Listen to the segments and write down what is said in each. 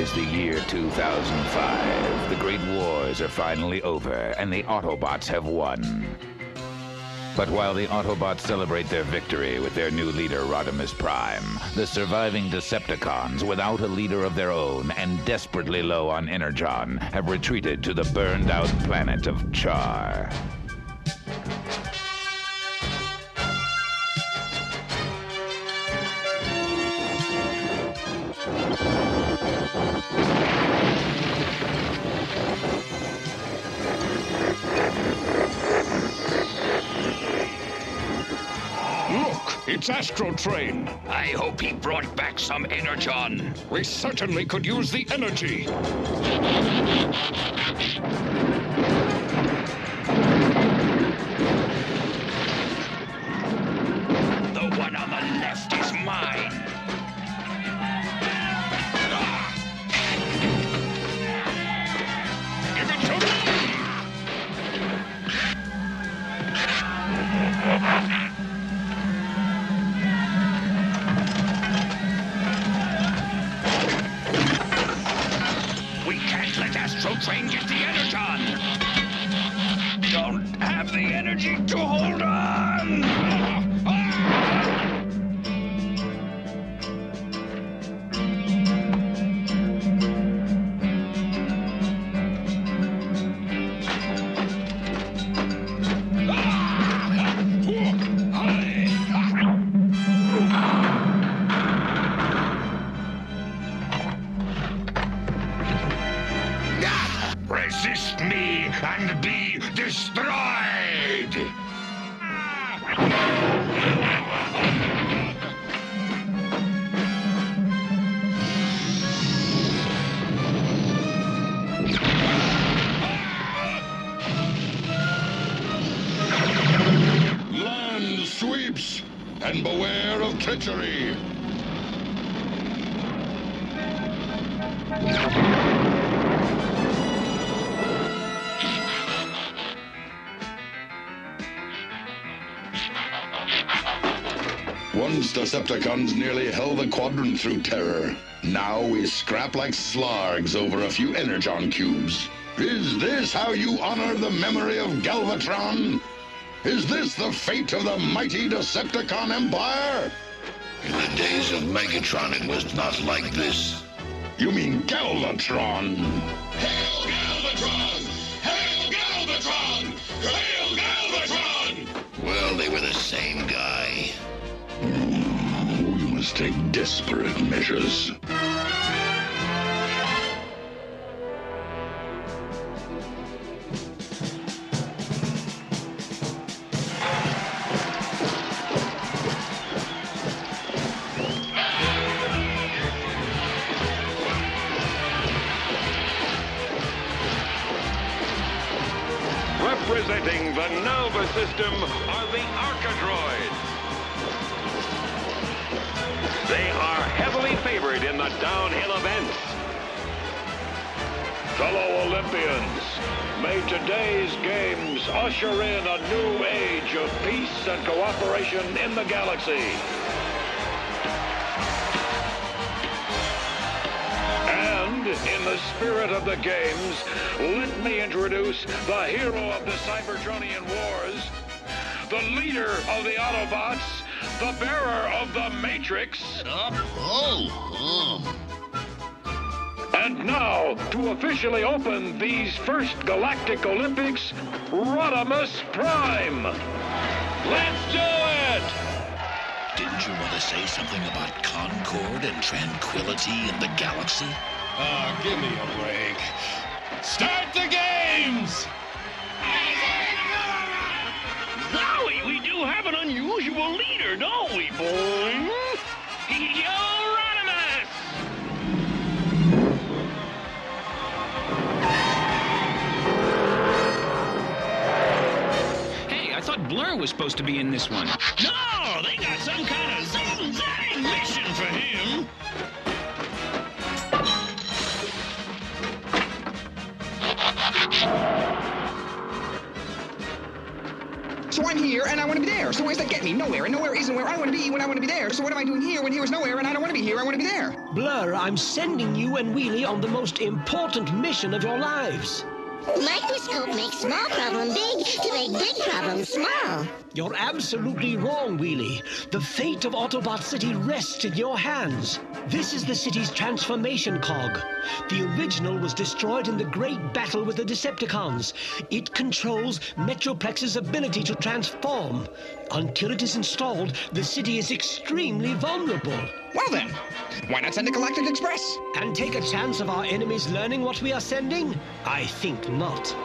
is the year 2005. The Great Wars are finally over, and the Autobots have won. But while the Autobots celebrate their victory with their new leader, Rodimus Prime, the surviving Decepticons, without a leader of their own and desperately low on energon, have retreated to the burned-out planet of Char. It's Astro Train. I hope he brought back some energon. We certainly could use the energy. The one on the left is mine. Give it to me! Let Astro Train get the energon! Don't have the energy to hold on! Resist me and be destroyed! Land sweeps, and beware of treachery. Once Decepticons nearly held the quadrant through terror. Now we scrap like slargs over a few energon cubes. Is this how you honor the memory of Galvatron? Is this the fate of the mighty Decepticon Empire? In the days of Megatron, it was not like this. You mean Galvatron? Hail Galvatron! Hail Galvatron! Hail Galvatron! Well, they were the same guy. We must take desperate measures. Representing the Nova system are the Archadroids. They are heavily favored in the downhill events. Fellow Olympians, may today's games usher in a new age of peace and cooperation in the galaxy. And in the spirit of the games, let me introduce the hero of the Cybertronian Wars, the leader of the Autobots, the bearer of the Matrix. And now, to officially open these first Galactic Olympics, Rodimus Prime. Let's do it! Didn't you want to say something about concord and tranquility in the galaxy? Give me a break. Start the games! Zowie, we do have an unusual leader, don't we, boy? Yo, Rodimus! Hey, I thought Blur was supposed to be in this one. No, they got some kind of zing-zang mission for him. So I'm here, and I want to be there. So where's that get me? Nowhere, and nowhere isn't where I want to be when I want to be there. So what am I doing here when here is nowhere, and I don't want to be here, I want to be there? Blur, I'm sending you and Wheelie on the most important mission of your lives. Microscope makes small problem big to make big problem small. You're absolutely wrong, Wheelie. The fate of Autobot City rests in your hands. This is the city's transformation cog. The original was destroyed in the great battle with the Decepticons. It controls Metroplex's ability to transform. Until it is installed, the city is extremely vulnerable. Well then, why not send a Galactic Express? And take a chance of our enemies learning what we are sending? I think not.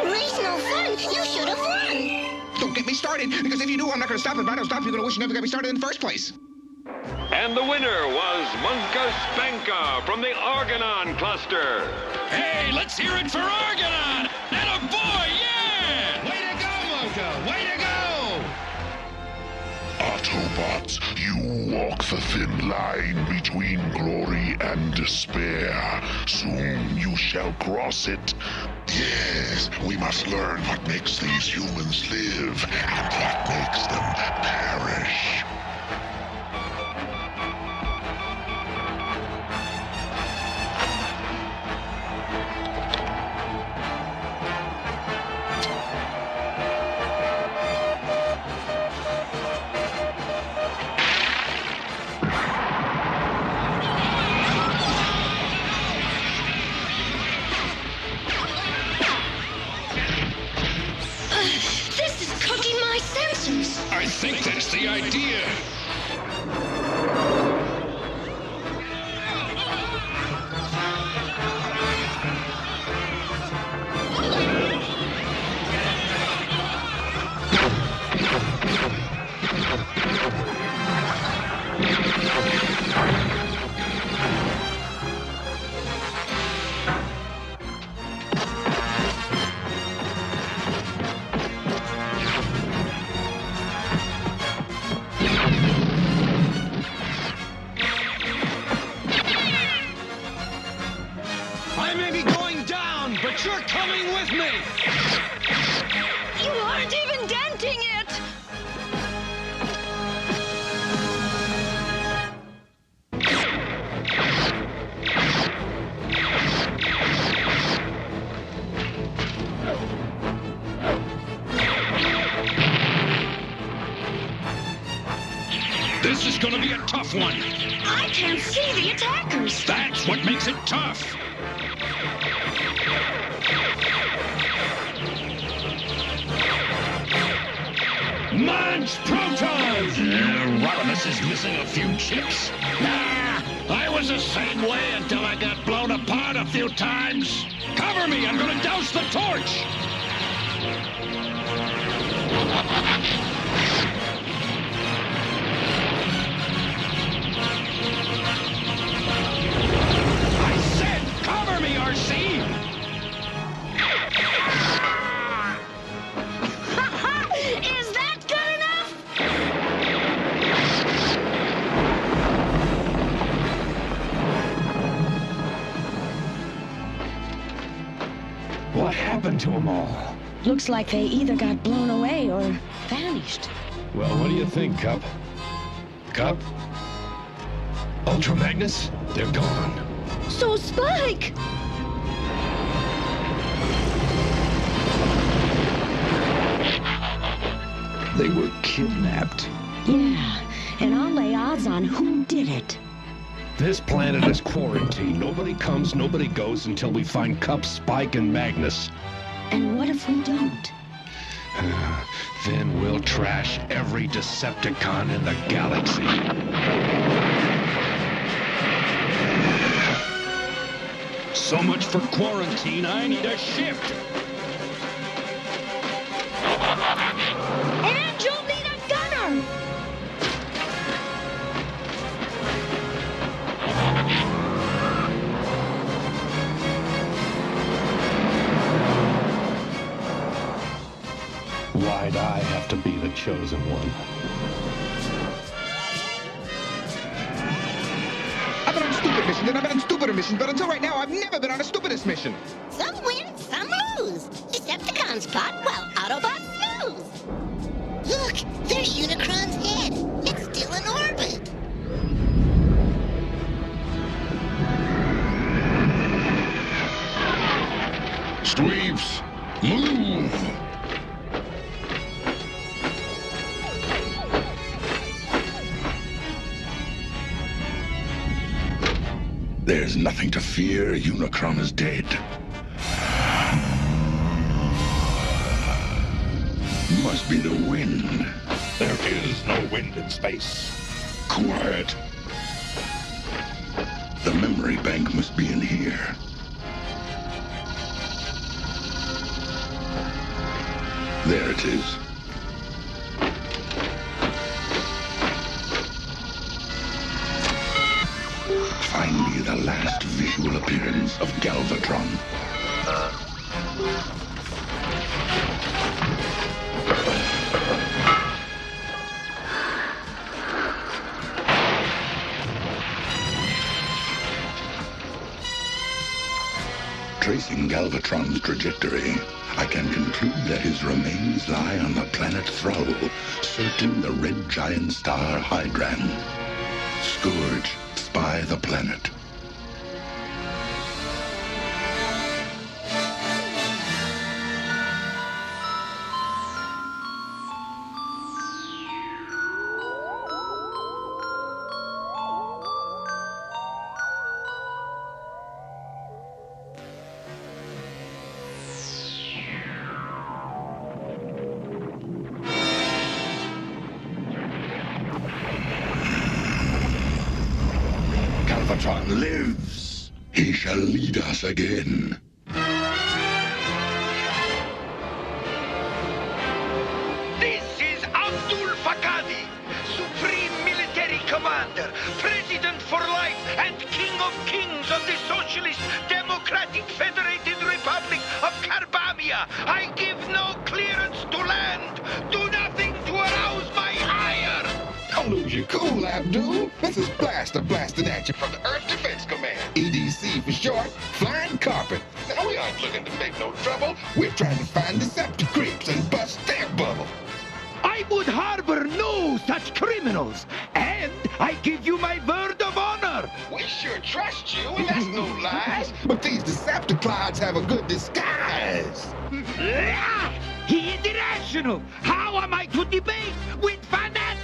Race no fun, you should have won. Don't get me started, because if you do, I'm not going to stop. If I don't stop, you're going to wish you never got me started in the first place. And the winner was Munka Spanka from the Argonon cluster. Hey, let's hear it for Argonon! And a boy, yeah! Way to go, Monka! Way to go! Autobots, you walk the thin line between glory and despair. Soon you shall cross it. Yes, we must learn what makes these humans live and what makes them perish. This is cooking my senses. I think that's the idea. I may be going down, but you're coming with me! You aren't even denting it. This is gonna be a tough one. I can't see the attackers. That's what makes it tough. Launch protons! Rodimus is missing a few chips. Nah, I was the same way until I got blown apart a few times. Cover me, I'm gonna douse the torch. I said cover me, RC! Is that good enough? What happened to them all? Looks like they either got blown away or vanished. Well, what do you think, Cup? Cup? Ultra Magnus? They're gone. So Spike! They were kidnapped. Yeah, and I'll lay odds on who did it. This planet is quarantined. Nobody comes, nobody goes until we find Cup, Spike, and Magnus. And what if we don't? Then we'll trash every Decepticon in the galaxy. So much for quarantine, I need a shift. And you'll need a gunner! Why'd I have to be the chosen one? missions, and I've been on stupider missions, but until right now, I've never been on a stupidest mission. Some win, some lose. Decepticons plot while Autobots snooze. Look, there's Unicron's head. It's still in orbit. Sweeps, move! There's nothing to fear. Unicron is dead. Must be the wind. There is no wind in space. Quiet. The memory bank must be in here. There it is. Find me the last visual appearance of Galvatron. Tracing Galvatron's trajectory, I can conclude that his remains lie on the planet Thrall, circling the red giant star Hydran. Scourge, spy the planet. Galvatron lives. He shall lead us again. This is Abdul Fakadi, Supreme Military Commander, President for life, and King of Kings of the Socialist Democratic Federated Republic of Carbamia. I give no clearance to land. Do nothing to arouse my ire. Don't lose your cool, Abdul. This is Blaster blasting at you from the Earth Defense Command. EDC for short, flying carpet. Now we aren't looking to make no trouble. We're trying to find Decepticons and bust their bubble. I would harbor no such criminals, and I give you my word of honor. We sure trust you, and that's no lies. But these Decepticons have a good disguise. He is irrational. How am I to debate with fanaticism?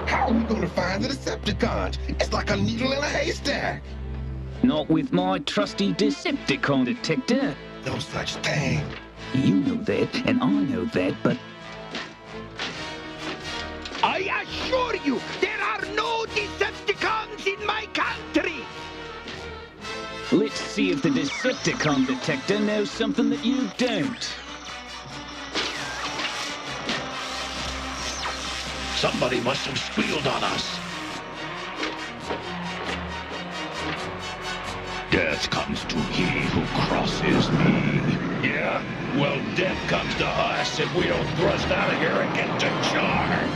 How are we going to find the Decepticons? It's like a needle in a haystack. Not with my trusty Decepticon detector. No such thing. You know that, and I know that, but I assure you, there are no Decepticons in my country. let's see if the Decepticon detector knows something that you don't. Somebody must have squealed on us. Death comes to he who crosses me. Yeah? Well, death comes to us if we don't thrust out of here and get to Char.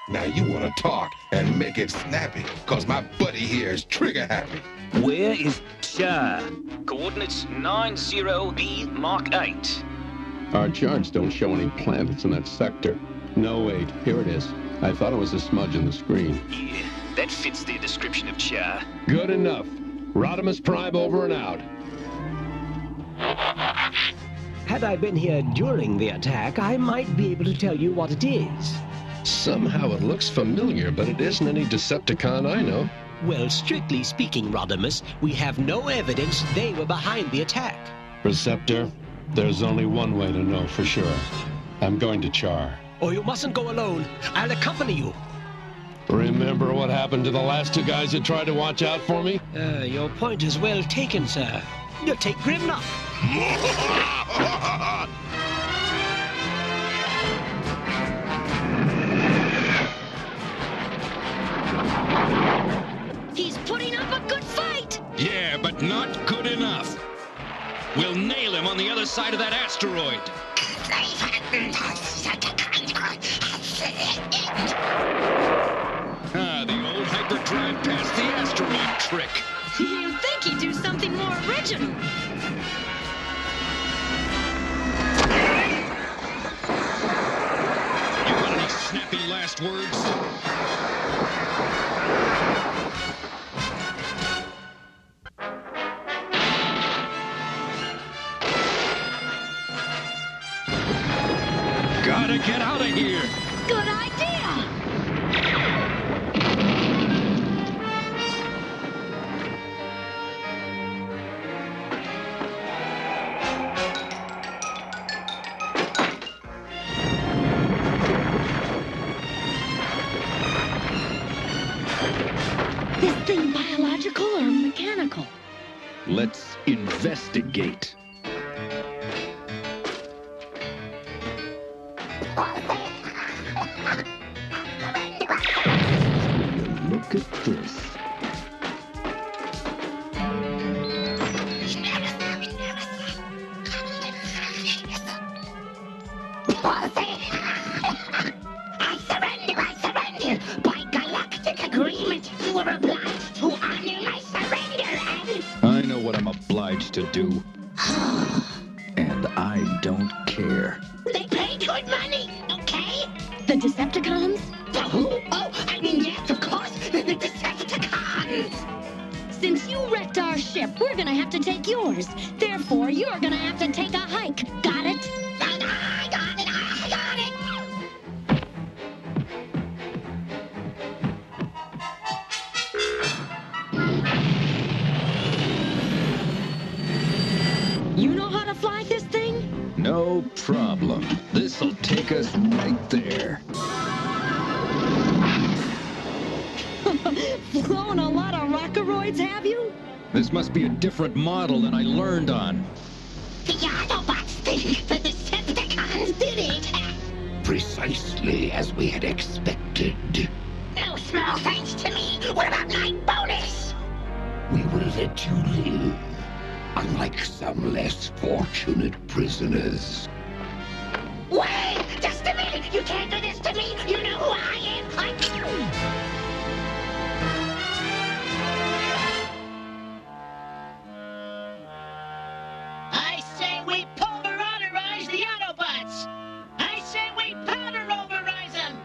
Now you want to talk and make it snappy, cause my buddy here is trigger happy. Where is Char? Coordinates 90B Mark 8. Our charts don't show any planets in that sector. No, wait, here it is. I thought it was a smudge in the screen. Yeah, that fits the description of Char. Good enough. Rodimus Prime over and out. Had I been here during the attack, I might be able to tell you what it is. Somehow it looks familiar, but it isn't any Decepticon I know. Well, strictly speaking, Rodimus, we have no evidence they were behind the attack. Receptor, there's only one way to know for sure. I'm going to Char. Oh, you mustn't go alone. I'll accompany you. Remember what happened to the last two guys that tried to watch out for me? Your point is well taken, sir. You take Grimlock. He's putting up a good fight. Yeah, but not good enough. We'll nail him on the other side of that asteroid. Ah, the old hyperdrive past the asteroid trick. You'd think he'd do something more original. You got any snappy last words? Gotta get out of here. Good idea. This thing biological or mechanical? Let's investigate. Look at this. I surrender. By galactic agreement, you are obliged to honor my surrender I know what I'm obliged to do. And I don't care. They pay good money, okay? The Decepticons? The who? Oh, I mean, yes, of course, the Decepticons. Since you wrecked our ship, we're gonna have to take yours. Therefore, you're gonna have to take a hike. Got it? I got it. You know how to fly this thing? No problem. This'll take us right there. Flown a lot of rockeroids, have you? This must be a different model than I learned on. The Autobots think the Decepticons did it. Precisely as we had expected. No small thanks to me. What about my bonus? We will let you live, unlike some less fortunate prisoners. Wait, just a minute. You can't do this to me. You know who I am. I say we pulverize the Autobots. I say we powder overize them.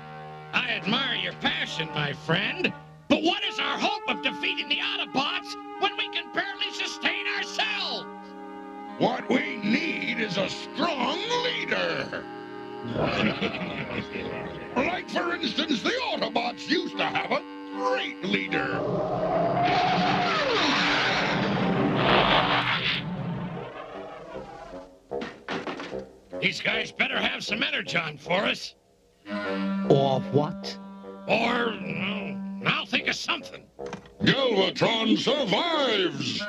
I admire your passion, my friend. But what is our hope of defeating the Autobots when we can barely sustain ourselves? What we need is a strong leader. Like, for instance, the Autobots used to have a great leader. These guys better have some energon for us. Or what? Or, I'll think of something. Galvatron survives!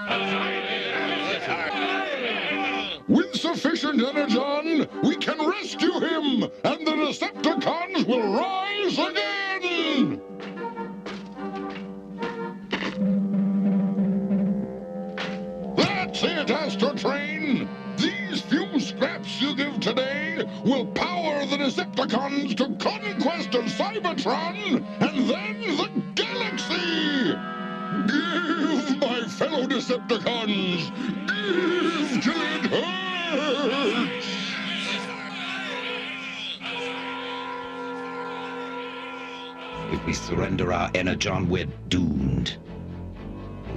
With sufficient energon, we can rescue him, and the Decepticons will rise again! That's it, Astro Train! These few scraps you give today will power the Decepticons to conquest of Cybertron, and then the galaxy! Give, my fellow Decepticons! Give till it hurts! If we surrender our energon, we're doomed.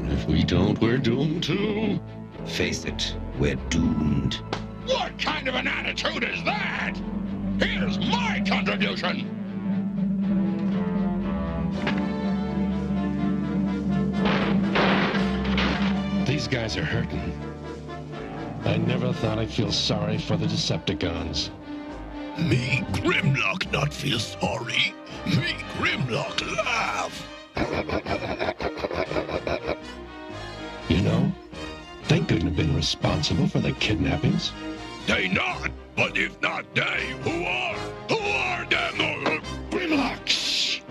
If we don't, we're doomed too. Face it, we're doomed. What kind of an attitude is that? Here's my contribution! These guys are hurting. I never thought I'd feel sorry for the Decepticons. Me, Grimlock, not feel sorry. Me, Grimlock, laugh. You know, they couldn't have been responsible for the kidnappings. They not, but if not they, who are? Who are them? Grimlocks!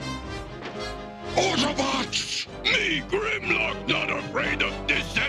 Autobots! Me, Grimlock, not afraid of Decepticons!